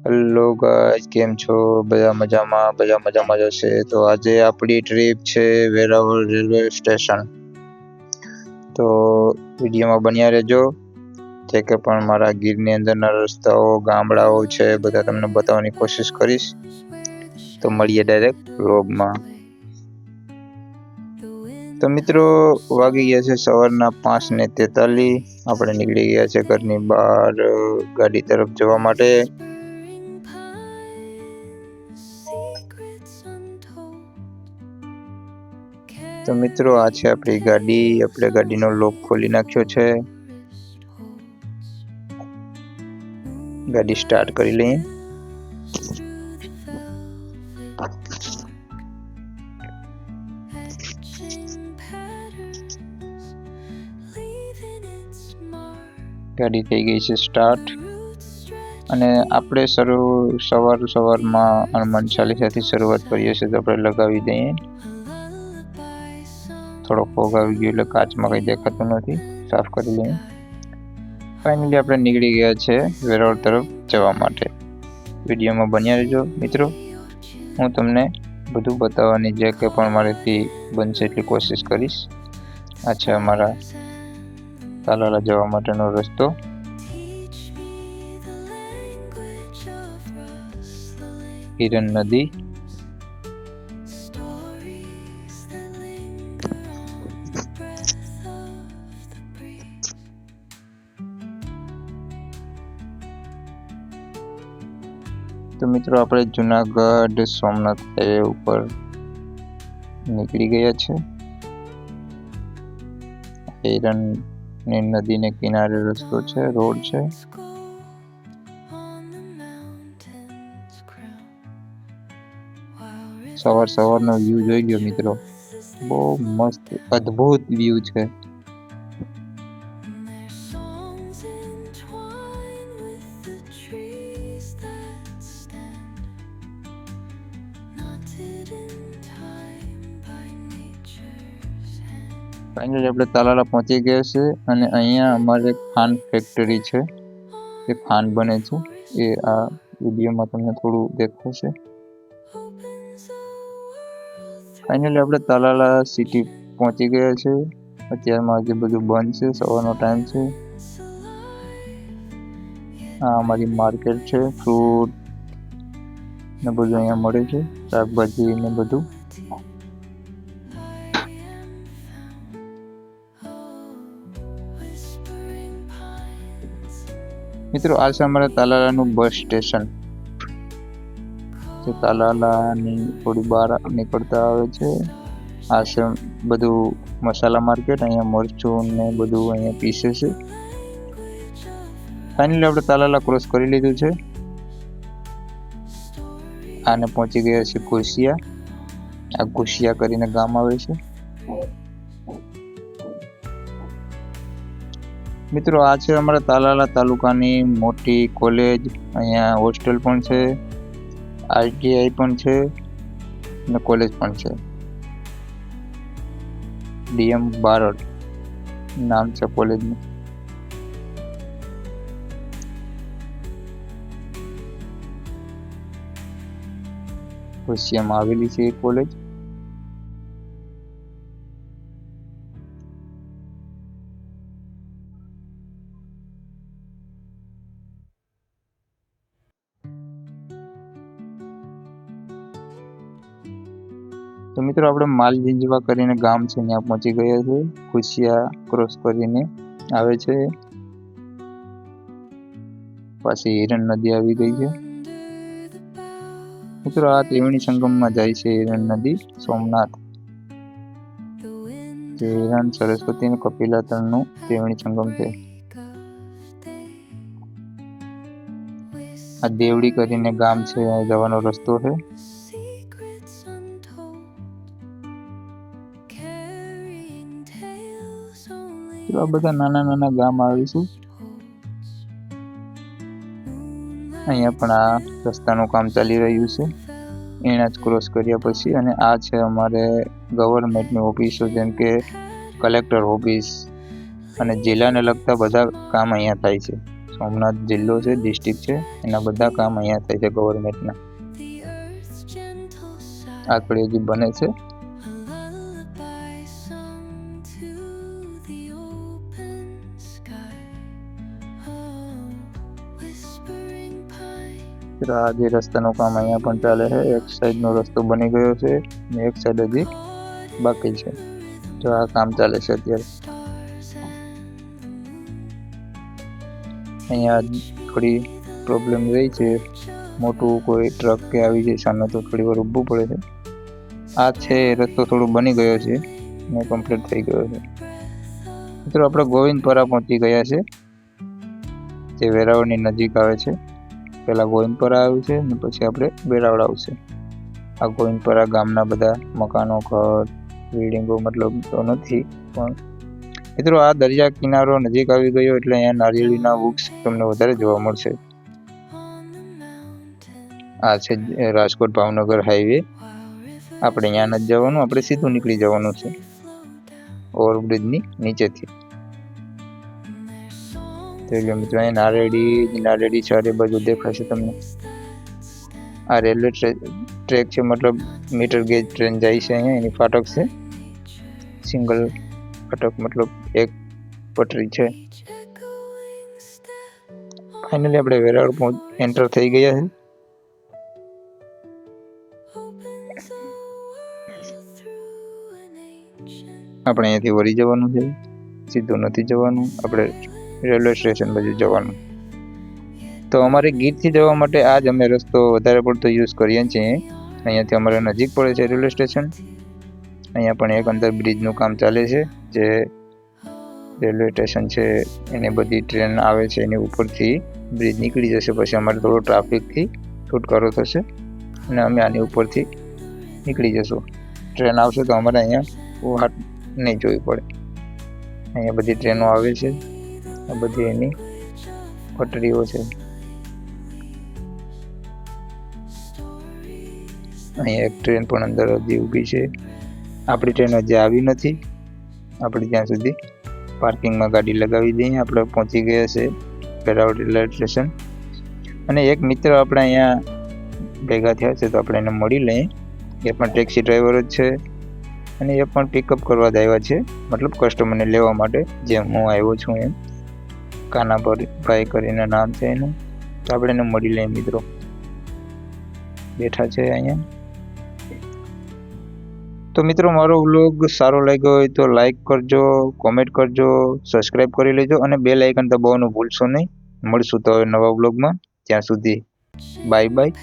Hello guys, કેમ છો? બધા મજામાં જશે. તો આજે આપણી ટ્રીપ છે વેરાવળ રેલવે સ્ટેશન. તો વિડીયોમાં બન્યા રહેજો. જે કે પણ મારા ગીરની અંદરના રસ્તાઓ, ગામડાઓ છે, બધા તમને બતાવવાની કોશિશ કરીશ. તો મળીએ ડાયરેક્ટ વ્લોગમાં. તો મિત્રો, વાગી ગયા છે સવારના 5:43. આપણે નીકળી ગયા છે ઘરની બહાર ગાડી તરફ જવા માટે. તો મિત્રો, આ છે આપણી ગાડી. આપણે ગાડીનો લોક ખોલી નાખ્યો છે. ગાડી સ્ટાર્ટ કરી લઈએ. ગાડી થઈ ગઈ છે સ્ટાર્ટ. અને આપણે સવારમાં હનુમાન ચાલીસાથી શરૂઆત કરીએ છીએ. તો આપણે લગાવી દઈએ. થોડો ફોગ આવી ગયો એટલે કાચમાં કંઈ દેખાતું નથી. સાફ કરી લઈએ. ફાઇનલી આપણે નીકળી ગયા છે વેરાવળ તરફ જવા માટે. વિડીયોમાં બન્યા રહેજો મિત્રો. હું તમને બધું બતાવવાની જે કે પણ મારાથી બનશે એટલી કોશિશ કરીશ. આ છે અમારા તાલાલા જવા માટેનો રસ્તો. હિરણ નદી. તો મિત્રો, આપણે જુનાગઢ સોમનાથ હાઈવે ઉપર નીકળી ગયા છે. હિરણની નદીને કિનારે રસ્તો છે, રોડ છે. સવારનો વ્યૂ જોઈ ગયો મિત્રો. બહુ મસ્ત અદ્ભુત વ્યૂ છે. ફાઇનલી આપણે તાલાલા પહોંચી ગયા છે. અને અહીંયા અમારે ખાંડ ફેક્ટરી છે. એ ખાંડ બને છે. એ આ વિડીયોમાં તમને થોડું દેખાશે. ફાઇનલી આપણે તાલાલા સિટી પહોંચી ગયા છે. અત્યારમાં હજી બધું બંધ છે. સવારનો ટાઈમ છે. આ અમારી માર્કેટ છે. ફ્રૂટ ને બધું અહીંયા મળે છે. શાકભાજી ને બધું. મિત્રો, આ છે અમારા તાલાલાનું બસ સ્ટેશન. જે તાલાલાની થોડી બહાર નીકળતા આવે છે. આ છે બધું મસાલા માર્કેટ. અહીંયા મરચું ને બધું અહીંયા પીસે છે. ફાઇનલી આપણે તાલાલા ક્રોસ કરી લીધું છે. આને પહોંચી ગયા છે ઘોસિયા. આ ઘોસિયા કરીને ગામ આવે છે. મિત્રો, આ છે અમારા તાલાલા તાલુકાની મોટી કોલેજ. અહીંયા હોસ્ટેલ પણ છે, આઈટીઆઈ પણ છે અને કોલેજ પણ છે. ડીએમ બારડ નામ છે કોલેજનું. ઘોસિયામાં આવેલી છે એ કોલેજ. તો મિત્રો, આપણે માલજીંજવા કરીને ગામ છે ત્યાં પહોંચી ગયા છે. ઘોસિયા ક્રોસ કરીને આવે છે. પાછી હિરણ નદી આવી ગઈ છે. મિત્રો, આ ત્રિવેણી સંગમમાં જાય છે હિરણ નદી સોમનાથ. જે હિરણ, સરસ્વતી અને કપિલા ત્રણનું ત્રિવેણી સંગમ છે. આ દેવડી કરીને ગામ છે, આ જવાનો રસ્તો છે. આ બધા નાના ગામ આવીશું. અહીંયા પણ આ રસ્તાનું કામ ચાલી રહ્યું છે. એના જ ક્રોસ કર્યા પછી. અને આ છે અમારે ગવર્મેન્ટની ઓફિસો, જેમ કે કલેક્ટર ઓફિસ અને જિલ્લાને લગતા બધા કામ અહીંયા થાય છે. સોમનાથ જિલ્લો છે, ડિસ્ટ્રિક્ટ છે, એના બધા કામ અહીંયા થાય છે ગવર્મેન્ટના. આકડી હજી બને છે. આ જે રસ્તાનું કામ અહીંયા પણ ચાલે છે. એક સાઈડનો રસ્તો બની ગયો છે અને એક સાઈડ હજી બાકી છે. તો આ કામ ચાલે છે અત્યારે. અહીંયા થોડી પ્રોબ્લેમ રહી છે, મોટું કોઈ ટ્રક કે આવી જાય સામે તો થોડી વાર ઊભું પડે છે. આ છે રસ્તો થોડો બની ગયો છે અને કમ્પ્લીટ થઈ ગયો છે. મિત્રો આપણે ગોવિંદપરા પહોંચી ગયા છે, જે વેરાવળની નજીક આવે છે. પહેલાં ગોવિંદપરા આવ્યું છે અને પછી આપણે વેરાવળ આવશે. આ ગોવિંદપરા ગામના બધા મકાનો, ઘર, બિલ્ડિંગો મતલબ તો નથી, પણ મિત્રો આ દરિયા કિનારો નજીક આવી ગયો એટલે અહીંયા નારિયેળીના વૃક્ષ તમને વધારે જોવા મળશે. આ છે રાજકોટ ભાવનગર હાઈવે. આપણે અહીંયા નથી જવાનું, આપણે સીધું નીકળી જવાનું છે ઓવરબ્રિજની નીચેથી. તો મિત્રો અહીંયા નારેડી ચારે બાજુ દેખાશે તમને. આ રેલવે ટ્રેક છે, મતલબ મીટર ગેજ ટ્રેન જાય છે અહીંયા. એની ફાટક છે, સિંગલ ફાટક, મતલબ એક પટરી છે. ફાઇનલી આપણે વેરાવળ એન્ટર થઈ ગયા છે. આપણે અહીંયાથી વળી જવાનું છે, સીધું નથી જવાનું, આપણે રેલવે સ્ટેશન બાજુ જવાનું. તો અમારે ગીરથી જવા માટે આ જ અમે રસ્તો વધારે પડતો યુઝ કરીએ છીએ. અહીંયાથી અમારે નજીક પડે છે રેલવે સ્ટેશન. અહીંયા પણ એક અંદર બ્રિજનું કામ ચાલે છે, જે રેલવે સ્ટેશન છે એને બધી ટ્રેન આવે છે એની ઉપરથી બ્રિજ નીકળી જશે. પછી અમારે થોડો ટ્રાફિકથી છુટકારો થશે અને અમે આની ઉપરથી નીકળી જશું. ટ્રેન આવશે તો અમારે અહીંયા વાટ નહીં જોવી પડે. અહીંયા બધી ટ્રેનો આવે છે, આ બધી એની પટરીઓ છે. અહીંયા એક ટ્રેન પણ અંદર હજી ઊભી છે. આપણી ટ્રેન હજી આવી નથી. આપણે ત્યાં સુધી પાર્કિંગમાં ગાડી લગાવી દઈએ. આપણે પહોંચી ગયા છે વેરાવળ રેલવે સ્ટેશન. અને એક મિત્ર આપણે અહીંયા ભેગા થયા છે, તો આપણે એને મળી લઈએ. એ પણ ટેક્સી ડ્રાઈવર જ છે અને એ પણ પિકઅપ કરવા જ આવ્યા છે, મતલબ કસ્ટમરને લેવા માટે, જેમ હું આવ્યો છું એમ. કાનાભાઈ કરીને નામ છે એનું. તો આપણે એને મળી લઈએ. મિત્રો બેઠા છે અહીંયા. તો મિત્રો મારો વ્લોગ સારો લાગ્યો હોય તો લાઈક કરજો, કોમેન્ટ કરજો, સબસ્ક્રાઈબ કરી લેજો અને બેલ આઇકન દબાવવાનું ભૂલશો નહીં. મળશું તો હવે નવા વ્લોગમાં. ત્યાં સુધી બાય બાય.